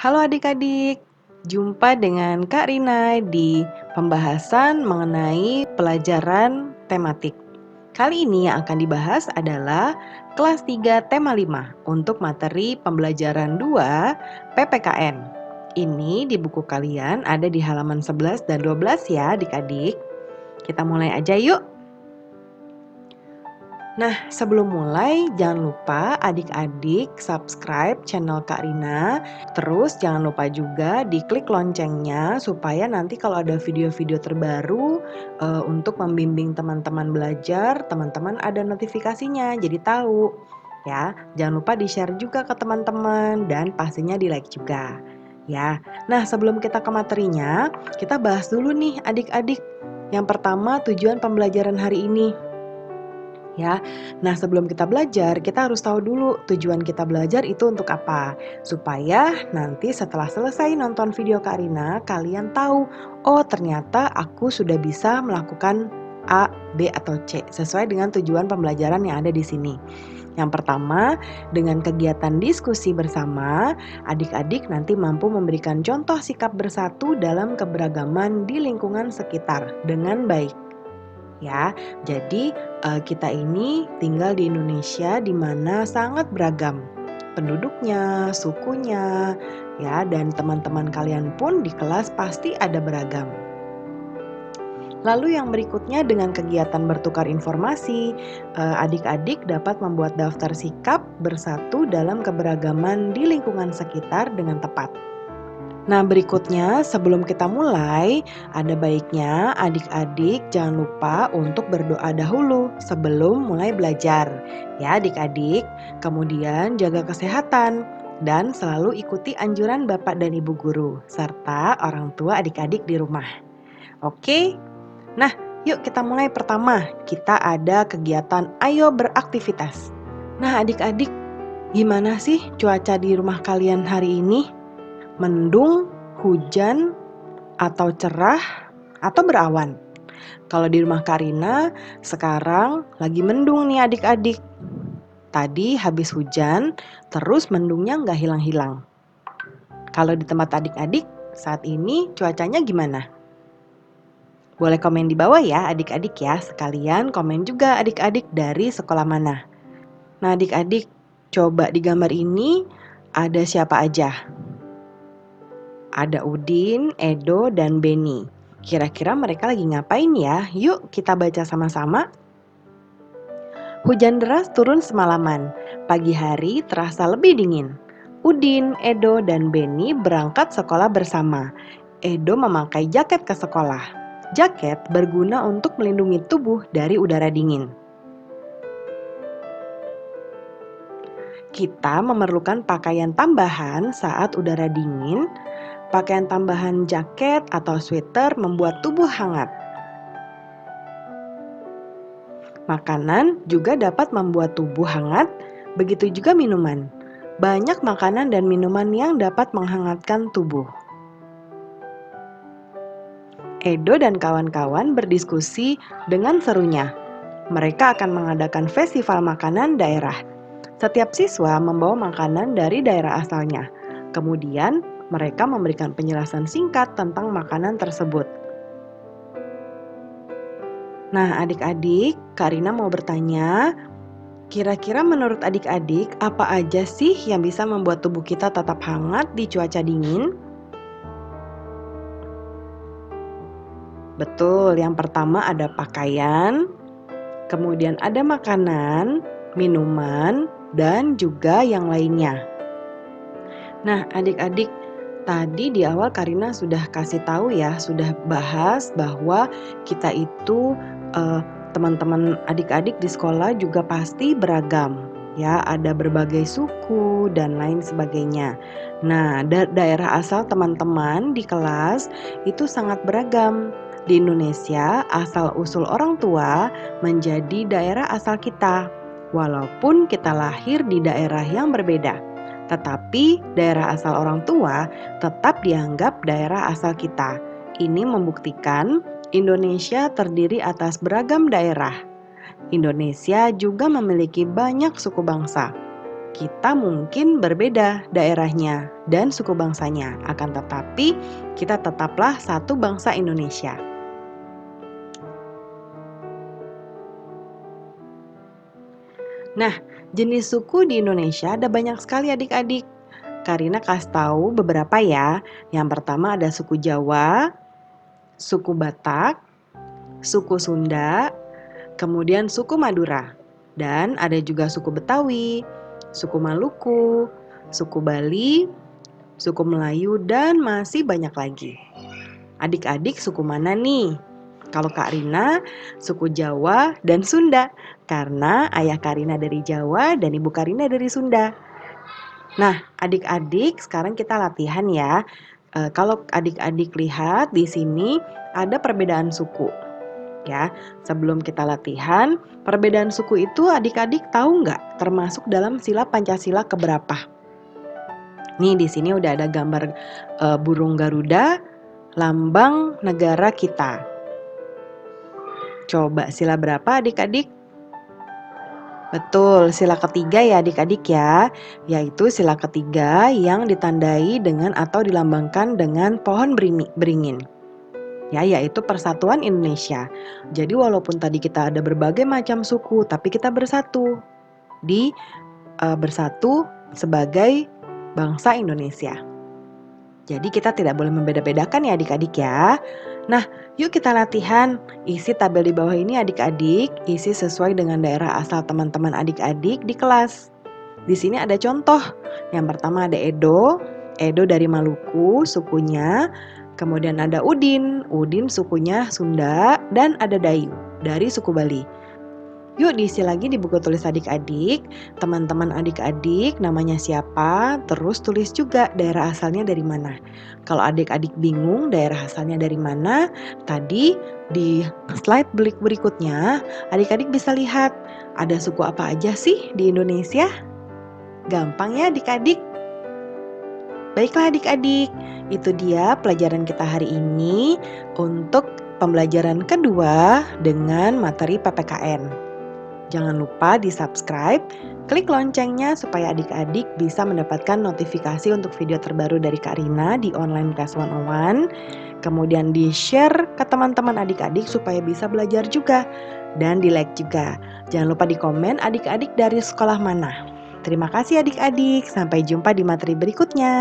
Halo adik-adik, jumpa dengan Kak Rina di pembahasan mengenai pelajaran tematik. Kali ini yang akan dibahas adalah kelas 3 tema 5 untuk materi pembelajaran 2 PPKN. Ini di buku kalian ada di halaman 11 dan 12 ya adik-adik. Kita mulai aja yuk. Nah, sebelum mulai, jangan lupa adik-adik subscribe channel Kak Rina. Terus jangan lupa juga diklik loncengnya supaya nanti kalau ada video-video terbaru untuk membimbing teman-teman belajar, teman-teman ada notifikasinya, jadi tahu. Ya, jangan lupa di-share juga ke teman-teman dan pastinya di-like juga. Ya. Nah, sebelum kita ke materinya, kita bahas dulu nih adik-adik. Yang pertama, tujuan pembelajaran hari ini. Ya. Nah, sebelum kita belajar, kita harus tahu dulu tujuan kita belajar itu untuk apa. Supaya nanti setelah selesai nonton video Kak Rina, kalian tahu, oh ternyata aku sudah bisa melakukan A, B, atau C sesuai dengan tujuan pembelajaran yang ada di sini. Yang pertama, dengan kegiatan diskusi bersama, adik-adik nanti mampu memberikan contoh sikap bersatu dalam keberagaman di lingkungan sekitar dengan baik. Ya, jadi kita ini tinggal di Indonesia di mana sangat beragam penduduknya, sukunya, ya, dan teman-teman kalian pun di kelas pasti ada beragam. Lalu yang berikutnya dengan kegiatan bertukar informasi, adik-adik dapat membuat daftar sikap bersatu dalam keberagaman di lingkungan sekitar dengan tepat. Nah, berikutnya sebelum kita mulai, ada baiknya adik-adik jangan lupa untuk berdoa dahulu sebelum mulai belajar. Ya, adik-adik. Kemudian jaga kesehatan dan selalu ikuti anjuran Bapak dan Ibu guru serta orang tua adik-adik di rumah. Oke? Nah, yuk kita mulai. Pertama, kita ada kegiatan ayo beraktivitas. Nah, adik-adik, gimana sih cuaca di rumah kalian hari ini? Mendung, hujan, atau cerah, atau berawan. Kalau di rumah Karina, sekarang lagi mendung nih adik-adik. Tadi habis hujan, terus mendungnya nggak hilang-hilang. Kalau di tempat adik-adik, saat ini cuacanya gimana? Boleh komen di bawah ya adik-adik ya. Sekalian komen juga adik-adik dari sekolah mana. Nah adik-adik, coba di gambar ini ada siapa aja? Ada Udin, Edo, dan Beni. Kira-kira mereka lagi ngapain ya? Yuk kita baca sama-sama. Hujan deras turun semalaman. Pagi hari terasa lebih dingin. Udin, Edo, dan Beni berangkat sekolah bersama. Edo memakai jaket ke sekolah. Jaket berguna untuk melindungi tubuh dari udara dingin. Kita memerlukan pakaian tambahan saat udara dingin. Pakaian tambahan jaket atau sweater membuat tubuh hangat. Makanan juga dapat membuat tubuh hangat, begitu juga minuman. Banyak makanan dan minuman yang dapat menghangatkan tubuh. Edo dan kawan-kawan berdiskusi dengan serunya. Mereka akan mengadakan festival makanan daerah. Setiap siswa membawa makanan dari daerah asalnya. Kemudian, mereka memberikan penjelasan singkat tentang makanan tersebut. Nah, adik-adik, Kak Rina mau bertanya, kira-kira menurut adik-adik, apa aja sih yang bisa membuat tubuh kita tetap hangat di cuaca dingin? Betul, yang pertama ada pakaian, kemudian ada makanan, minuman, dan juga yang lainnya. Nah, adik-adik, tadi di awal Karina sudah kasih tahu ya, sudah bahas bahwa kita itu teman-teman adik-adik di sekolah juga pasti beragam. Ya, ada berbagai suku dan lain sebagainya. Nah, daerah asal teman-teman di kelas itu sangat beragam. Di Indonesia, asal-usul orang tua menjadi daerah asal kita. Walaupun kita lahir di daerah yang berbeda, tetapi daerah asal orang tua tetap dianggap daerah asal kita. Ini membuktikan Indonesia terdiri atas beragam daerah. Indonesia juga memiliki banyak suku bangsa. Kita mungkin berbeda daerahnya dan suku bangsanya, akan tetapi kita tetaplah satu bangsa Indonesia. Nah, jenis suku di Indonesia ada banyak sekali adik-adik. Karina kasih tahu beberapa ya. Yang pertama ada suku Jawa, suku Batak, suku Sunda, kemudian suku Madura. Dan ada juga suku Betawi, suku Maluku, suku Bali, suku Melayu, dan masih banyak lagi. Adik-adik suku mana nih? Kalau Kak Rina, suku Jawa dan Sunda. Karena ayah Karina dari Jawa dan ibu Karina dari Sunda. Nah, adik-adik sekarang kita latihan ya. Kalau adik-adik lihat di sini ada perbedaan suku. Ya, sebelum kita latihan, perbedaan suku itu adik-adik tahu nggak termasuk dalam sila Pancasila keberapa? Nih di sini udah ada gambar burung Garuda, lambang negara kita. Coba sila berapa adik-adik? Betul, sila ketiga ya adik-adik ya, yaitu sila ketiga yang ditandai dengan atau dilambangkan dengan pohon beringin. Ya, yaitu Persatuan Indonesia. Jadi walaupun tadi kita ada berbagai macam suku, tapi kita bersatu bersatu sebagai bangsa Indonesia. Jadi kita tidak boleh membeda-bedakan ya adik-adik ya. Nah, yuk kita latihan. Isi tabel di bawah ini adik-adik, isi sesuai dengan daerah asal teman-teman adik-adik di kelas. Di sini ada contoh. Yang pertama ada Edo dari Maluku sukunya. Kemudian ada Udin sukunya Sunda, dan ada Dayu dari suku Bali. Yuk diisi lagi di buku tulis adik-adik, teman-teman adik-adik namanya siapa, terus tulis juga daerah asalnya dari mana. Kalau adik-adik bingung daerah asalnya dari mana, tadi di slide berikutnya adik-adik bisa lihat ada suku apa aja sih di Indonesia. Gampang ya adik-adik? Baiklah adik-adik, itu dia pelajaran kita hari ini untuk pembelajaran kedua dengan materi PPKN. Jangan lupa di-subscribe, klik loncengnya supaya adik-adik bisa mendapatkan notifikasi untuk video terbaru dari Kak Rina di Online Class 101. Kemudian di-share ke teman-teman adik-adik supaya bisa belajar juga. Dan di-like juga. Jangan lupa di komen adik-adik dari sekolah mana. Terima kasih adik-adik, sampai jumpa di materi berikutnya.